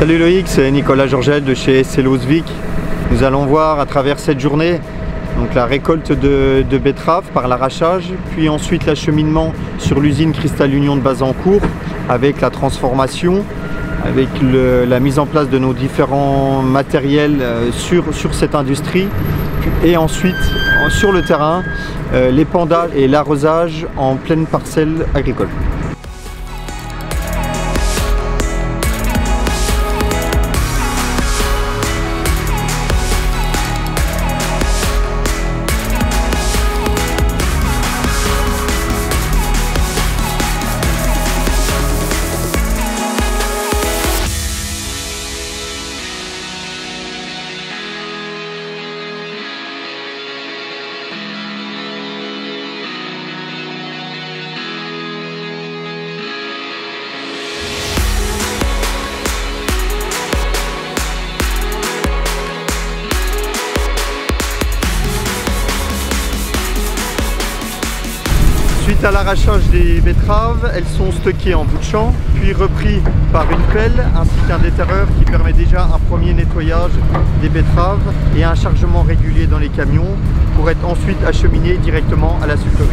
Salut Loïc, c'est Nicolas Georgel de chez SLO Zwick. Nous allons voir à travers cette journée donc la récolte de betteraves par l'arrachage, puis ensuite l'acheminement sur l'usine Cristal Union de Bazancourt avec la transformation, avec la mise en place de nos différents matériels sur cette industrie, et ensuite sur le terrain l'épandage et l'arrosage en pleine parcelle agricole. Suite à l'arrachage des betteraves, elles sont stockées en bout de champ, puis reprises par une pelle ainsi qu'un déterreur qui permet déjà un premier nettoyage des betteraves et un chargement régulier dans les camions pour être ensuite acheminé directement à la sucrerie.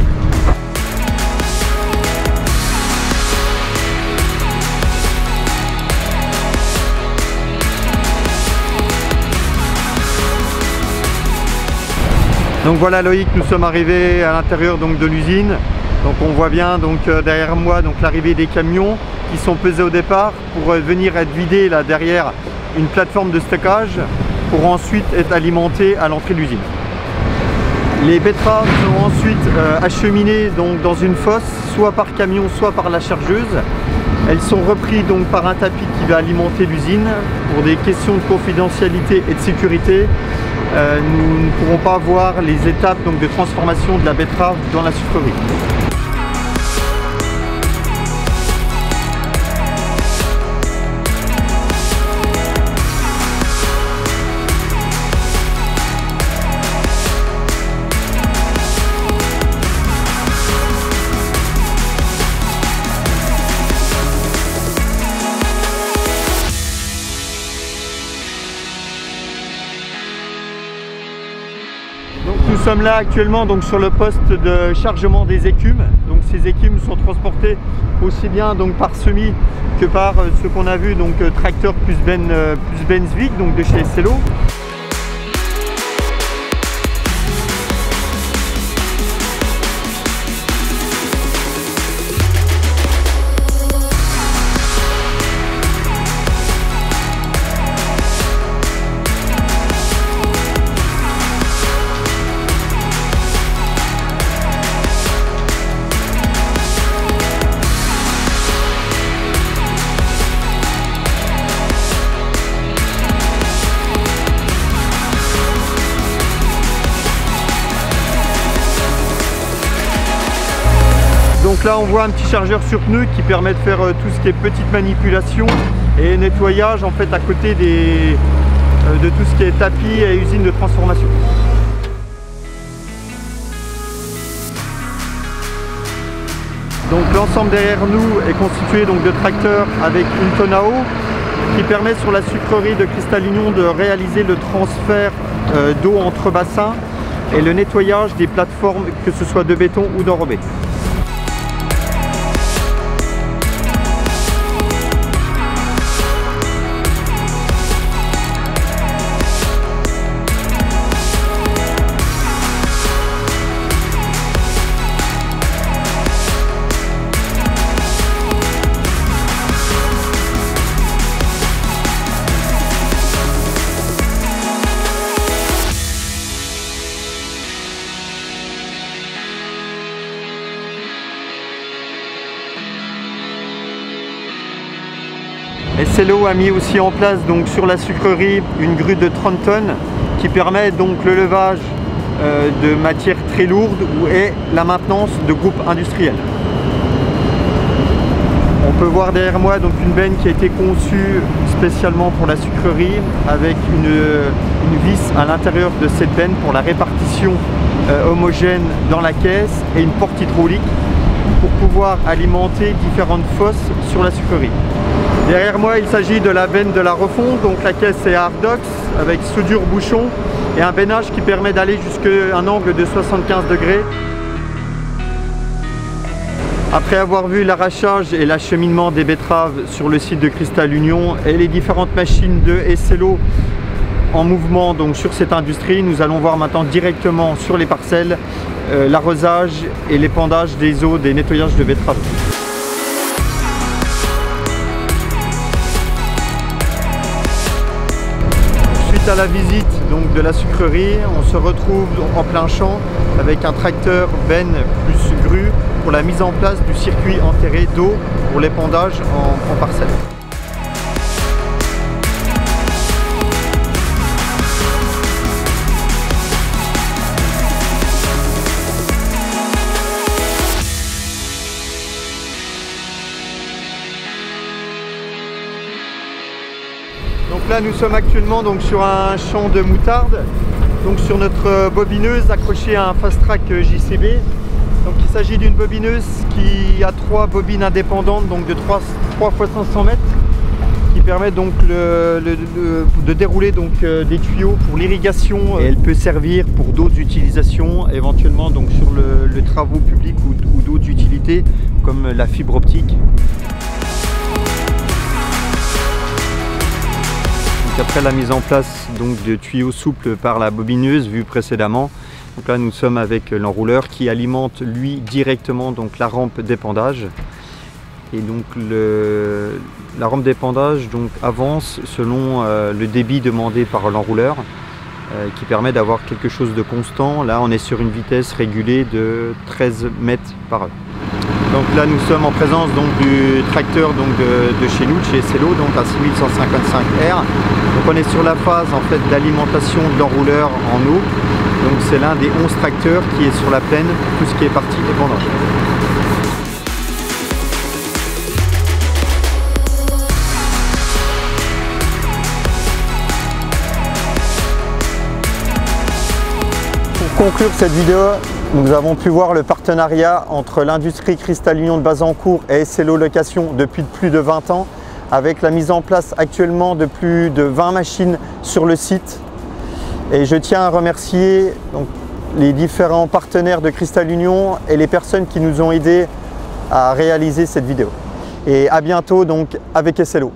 Donc voilà Loïc, nous sommes arrivés à l'intérieur de l'usine. Donc on voit bien derrière moi l'arrivée des camions qui sont pesés au départ pour venir être vidés là derrière une plateforme de stockage pour ensuite être alimentés à l'entrée de l'usine. Les betteraves sont ensuite acheminées dans une fosse, soit par camion, soit par la chargeuse. Elles sont reprises par un tapis qui va alimenter l'usine. Pour des questions de confidentialité et de sécurité, nous ne pourrons pas voir les étapes de transformation de la betterave dans la sucrerie. Nous sommes là actuellement sur le poste de chargement des écumes. Donc ces écumes sont transportées aussi bien par semis que par ce qu'on a vu tracteur plus Ben Zwick de chez SLO. Donc là on voit un petit chargeur sur pneu qui permet de faire tout ce qui est petite manipulation et nettoyage en fait à côté de tout ce qui est tapis et usine de transformation. Donc l'ensemble derrière nous est constitué de tracteurs avec une tonne à eau qui permet sur la sucrerie de Cristal Union de réaliser le transfert d'eau entre bassins et le nettoyage des plateformes, que ce soit de béton ou d'enrobé. SLO a mis aussi en place sur la sucrerie une grue de 30 tonnes qui permet le levage de matières très lourdes et la maintenance de groupes industriels. On peut voir derrière moi une benne qui a été conçue spécialement pour la sucrerie avec une vis à l'intérieur de cette benne pour la répartition homogène dans la caisse et une porte hydraulique pour pouvoir alimenter différentes fosses sur la sucrerie. Derrière moi, il s'agit de la benne de la refonte, donc la caisse est Hardox avec soudure bouchon et un bennage qui permet d'aller jusqu'à un angle de 75 degrés. Après avoir vu l'arrachage et l'acheminement des betteraves sur le site de Cristal Union et les différentes machines de SLO en mouvement donc sur cette industrie, nous allons voir maintenant directement sur les parcelles l'arrosage et l'épandage des eaux des nettoyages de betteraves. Suite à la visite donc, de la sucrerie, on se retrouve en plein champ avec un tracteur benne plus grue pour la mise en place du circuit enterré d'eau pour l'épandage en parcelles. Donc là nous sommes actuellement donc, sur un champ de moutarde, donc sur notre bobineuse accrochée à un fast track JCB. Donc il s'agit d'une bobineuse qui a 3 bobines indépendantes donc de 3 x 500 mètres qui permet donc de dérouler donc, des tuyaux pour l'irrigation et elle peut servir pour d'autres utilisations éventuellement donc, sur le travaux publics ou d'autres utilités comme la fibre optique. Donc après la mise en place donc, de tuyaux souples par la bobineuse vue précédemment, donc là nous sommes avec l'enrouleur qui alimente lui directement donc, la rampe d'épandage. Et donc la rampe d'épandage donc, avance selon le débit demandé par l'enrouleur qui permet d'avoir quelque chose de constant. Là on est sur une vitesse régulée de 13 mètres par heure. Donc là nous sommes en présence donc, du tracteur donc, de chez nous, de chez SLO, donc à 6155R. Donc on est sur la phase en fait, d'alimentation de l'enrouleur en eau. Donc c'est l'un des 11 tracteurs qui est sur la plaine, tout ce qui est partie épandage. Pour conclure cette vidéo, nous avons pu voir le partenariat entre l'industrie Cristal Union de Bazancourt et SLO Location depuis plus de 20 ans, avec la mise en place actuellement de plus de 20 machines sur le site. Et je tiens à remercier donc, les différents partenaires de Cristal Union et les personnes qui nous ont aidés à réaliser cette vidéo. Et à bientôt donc avec SLO.